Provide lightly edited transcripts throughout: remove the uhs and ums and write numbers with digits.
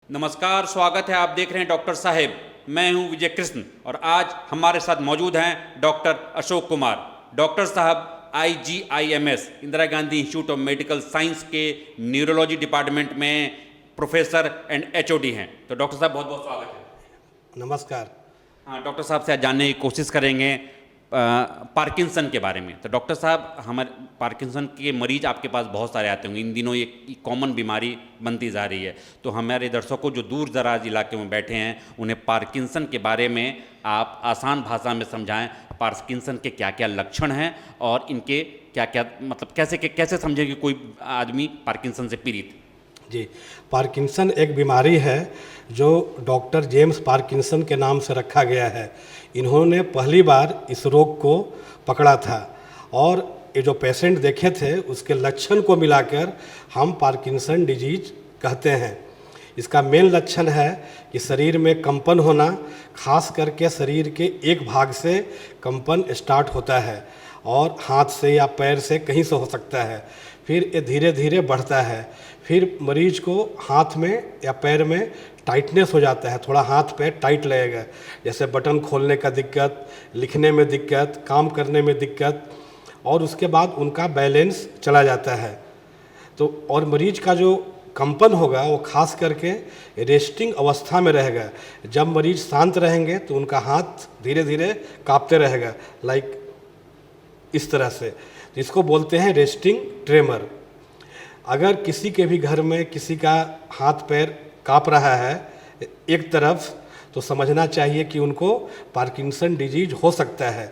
नमस्कार, स्वागत है। आप देख रहे हैं डॉक्टर साहेब। मैं हूं विजय कृष्ण और आज हमारे साथ मौजूद हैं डॉक्टर अशोक कुमार। डॉक्टर साहब IGIMS Indira Gandhi institute of medical science के न्यूरोलॉजी डिपार्टमेंट में प्रोफेसर एंड HOD हैं। तो डॉक्टर साहब बहुत बहुत स्वागत है। नमस्कार। हाँ, डॉक्टर साहब से आज जानने की कोशिश करेंगे पार्किंसन के बारे में। तो डॉक्टर साहब, हमारे पार्किंसन के मरीज आपके पास बहुत सारे आते होंगे। इन दिनों ये कॉमन बीमारी बनती जा रही है। तो हमारे दर्शकों जो दूर दराज इलाके में बैठे हैं, उन्हें पार्किंसन के बारे में आप आसान भाषा में समझाएं। पार्किंसन के क्या क्या लक्षण हैं और इनके क्या क्या मतलब कैसे समझें कि कोई आदमी पार्किंसन से पीड़ित। जी, पार्किंसन एक बीमारी है जो डॉक्टर जेम्स पार्किंसन के नाम से रखा गया है। इन्होंने पहली बार इस रोग को पकड़ा था और ये जो पेशेंट देखे थे उसके लक्षण को मिलाकर हम पार्किंसन डिजीज कहते हैं। इसका मेन लक्षण है कि शरीर में कंपन होना, खास करके शरीर के एक भाग से कंपन स्टार्ट होता है और हाथ से या पैर से कहीं से हो सकता है। फिर ये धीरे धीरे बढ़ता है। फिर मरीज को हाथ में या पैर में टाइटनेस हो जाता है, थोड़ा हाथ पैर टाइट लगेगा, जैसे बटन खोलने का दिक्कत, लिखने में दिक्कत, काम करने में दिक्कत, और उसके बाद उनका बैलेंस चला जाता है। तो और मरीज का जो कंपन होगा वो खास करके रेस्टिंग अवस्था में रहेगा। जब मरीज शांत रहेंगे तो उनका हाथ धीरे धीरे कांपते रहेगा, लाइक इस तरह से। तो इसको बोलते हैं रेस्टिंग ट्रेमर। अगर किसी के भी घर में किसी का हाथ पैर काँप रहा है एक तरफ, तो समझना चाहिए कि उनको पार्किंसन डिजीज हो सकता है।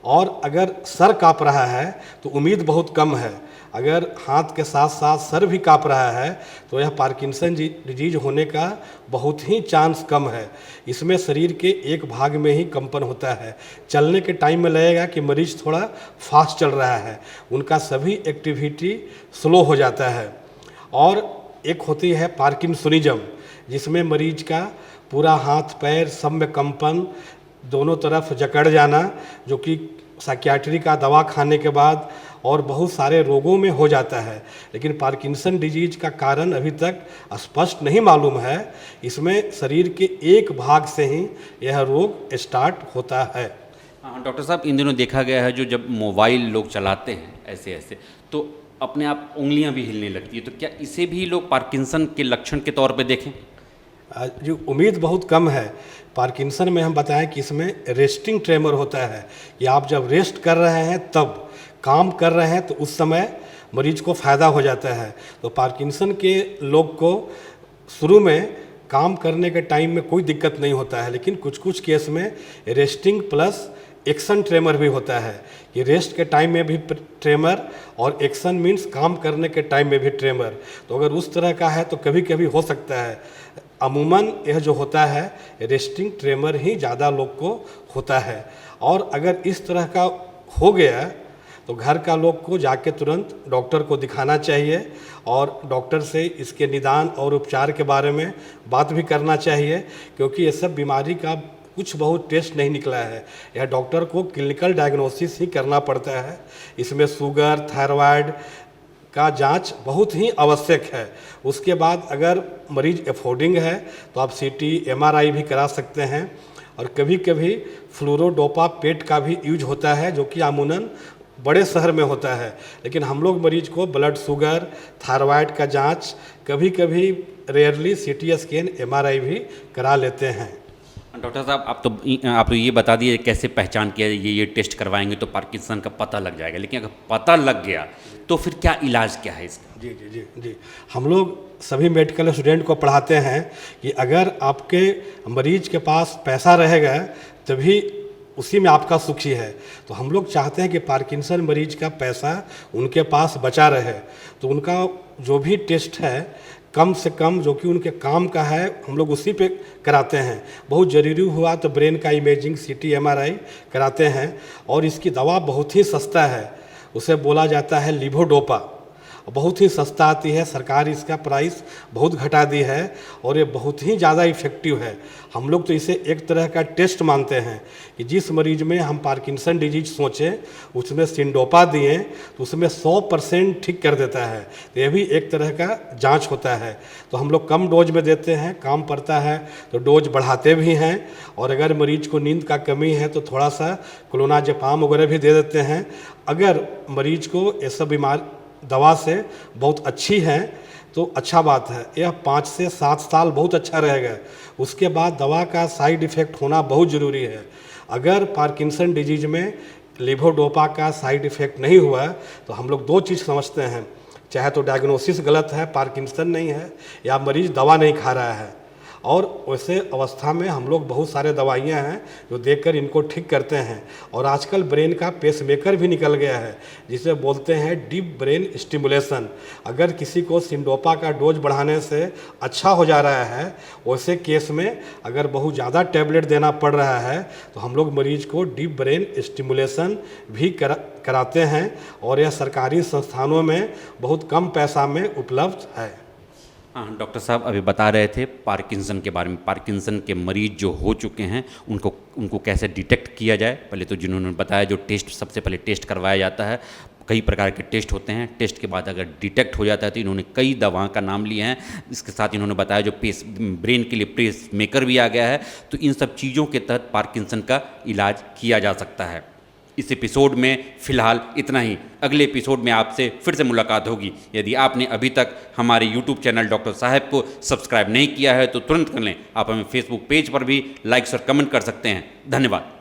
और अगर सर काँप रहा है तो उम्मीद बहुत कम है। अगर हाथ के साथ साथ सर भी काँप रहा है तो यह पार्किंसन डिजीज होने का बहुत ही चांस कम है। इसमें शरीर के एक भाग में ही कंपन होता है। चलने के टाइम में लगेगा कि मरीज थोड़ा फास्ट चल रहा है, उनका सभी एक्टिविटी स्लो हो जाता है। और एक होती है पार्किंसोनिज्म, जिसमें मरीज का पूरा हाथ पैर सब में कंपन, दोनों तरफ जकड़ जाना, जो कि साइकियाट्री का दवा खाने के बाद और बहुत सारे रोगों में हो जाता है। लेकिन पार्किंसन डिजीज का कारण अभी तक स्पष्ट नहीं मालूम है। इसमें शरीर के एक भाग से ही यह रोग स्टार्ट होता है। हाँ डॉक्टर साहब, इन दिनों देखा गया है जो जब मोबाइल लोग चलाते हैं ऐसे ऐसे तो अपने आप उंगलियां भी हिलने लगती है। तो क्या इसे भी लोग पार्किंसन के लक्षण के तौर पे देखें? जो उम्मीद बहुत कम है। पार्किंसन में हम बताएं कि इसमें रेस्टिंग ट्रेमर होता है कि आप जब रेस्ट कर रहे हैं, तब काम कर रहे हैं, तो उस समय मरीज को फ़ायदा हो जाता है। तो पार्किंसन के लोग को शुरू में काम करने के टाइम में कोई दिक्कत नहीं होता है, लेकिन कुछ कुछ केस में रेस्टिंग प्लस एक्शन ट्रेमर भी होता है कि रेस्ट के टाइम में भी ट्रेमर और एक्शन मीन्स काम करने के टाइम में भी ट्रेमर। तो अगर उस तरह का है तो कभी कभी हो सकता है। अमूमन यह जो होता है रेस्टिंग ट्रेमर ही ज़्यादा लोग को होता है। और अगर इस तरह का हो गया तो घर का लोग को जाके तुरंत डॉक्टर को दिखाना चाहिए और डॉक्टर से इसके निदान और उपचार के बारे में बात भी करना चाहिए, क्योंकि ये सब बीमारी का कुछ बहुत टेस्ट नहीं निकला है। यह डॉक्टर को क्लिनिकल डायग्नोसिस ही करना पड़ता है। इसमें शुगर, थायराइड का जांच बहुत ही आवश्यक है। उसके बाद अगर मरीज अफोर्डिंग है तो आप CT MRI भी करा सकते हैं। और कभी कभी फ्लोरोडोपा पेट का भी यूज होता है, जो कि अमूमन बड़े शहर में होता है। लेकिन हम लोग मरीज को ब्लड शुगर, थायराइड का जांच, कभी कभी रेयरली CT स्कैन MRI भी करा लेते हैं। डॉक्टर साहब, आप तो ये बता दिए कैसे पहचान किया ये टेस्ट करवाएंगे तो पार्किंसन का पता लग जाएगा। लेकिन अगर पता लग गया तो फिर क्या इलाज क्या है इसका? जी जी जी जी, हम लोग सभी मेडिकल स्टूडेंट को पढ़ाते हैं कि अगर आपके मरीज के पास पैसा रहेगा तभी उसी में आपका सुखी है। तो हम लोग चाहते हैं कि पार्किंसन मरीज का पैसा उनके पास बचा रहे। तो उनका जो भी टेस्ट है कम से कम जो कि उनके काम का है, हम लोग उसी पे कराते हैं। बहुत ज़रूरी हुआ तो ब्रेन का इमेजिंग CT MRI कराते हैं। और इसकी दवा बहुत ही सस्ता है, उसे बोला जाता है लीवोडोपा। बहुत ही सस्ता आती है। सरकार इसका प्राइस बहुत घटा दी है और ये बहुत ही ज़्यादा इफ़ेक्टिव है। हम लोग तो इसे एक तरह का टेस्ट मानते हैं कि जिस मरीज में हम पार्किंसन डिजीज सोचें, उसमें सिंडोपा दिए तो उसमें 100% ठीक कर देता है। तो ये भी एक तरह का जांच होता है। तो हम लोग कम डोज में देते हैं, काम पड़ता है तो डोज बढ़ाते भी हैं, और अगर मरीज को नींद का कमी है तो थोड़ा सा क्लोनाजेपाम वगैरह भी दे देते हैं। अगर मरीज को ये सब बीमार दवा से बहुत अच्छी है तो अच्छा बात है। यह 5 से 7 साल बहुत अच्छा रहेगा। उसके बाद दवा का साइड इफ़ेक्ट होना बहुत ज़रूरी है। अगर पार्किंसन डिजीज में लीवोडोपा का साइड इफ़ेक्ट नहीं हुआ तो हम लोग 2 चीज़ समझते हैं, चाहे तो डायग्नोसिस गलत है, पार्किंसन नहीं है, या मरीज़ दवा नहीं खा रहा है। और वैसे अवस्था में हम लोग बहुत सारे दवाइयाँ हैं जो देकर इनको ठीक करते हैं। और आजकल ब्रेन का पेसमेकर भी निकल गया है जिसे बोलते हैं डीप ब्रेन स्टिमुलेशन। अगर किसी को सिंडोपा का डोज बढ़ाने से अच्छा हो जा रहा है, वैसे केस में अगर बहुत ज़्यादा टैबलेट देना पड़ रहा है तो हम लोग मरीज को डीप ब्रेन स्टिमुलेशन भी कराते हैं, और यह सरकारी संस्थानों में बहुत कम पैसा में उपलब्ध है। हाँ, डॉक्टर साहब अभी बता रहे थे पार्किंसन के बारे में। पार्किंसन के मरीज जो हो चुके हैं उनको कैसे डिटेक्ट किया जाए। पहले तो जिन्होंने बताया जो टेस्ट, सबसे पहले टेस्ट करवाया जाता है, कई प्रकार के टेस्ट होते हैं। टेस्ट के बाद अगर डिटेक्ट हो जाता है तो इन्होंने कई दवाओं का नाम लिए हैं। इसके साथ इन्होंने बताया जो ब्रेन के लिए पेस मेकर भी आ गया है। तो इन सब चीज़ों के तहत पार्किंसन का इलाज किया जा सकता है। इस एपिसोड में फ़िलहाल इतना ही। अगले एपिसोड में आपसे फिर से मुलाकात होगी। यदि आपने अभी तक हमारे YouTube चैनल डॉक्टर साहब को सब्सक्राइब नहीं किया है तो तुरंत कर लें। आप हमें फेसबुक पेज पर भी लाइक्स और कमेंट कर सकते हैं। धन्यवाद।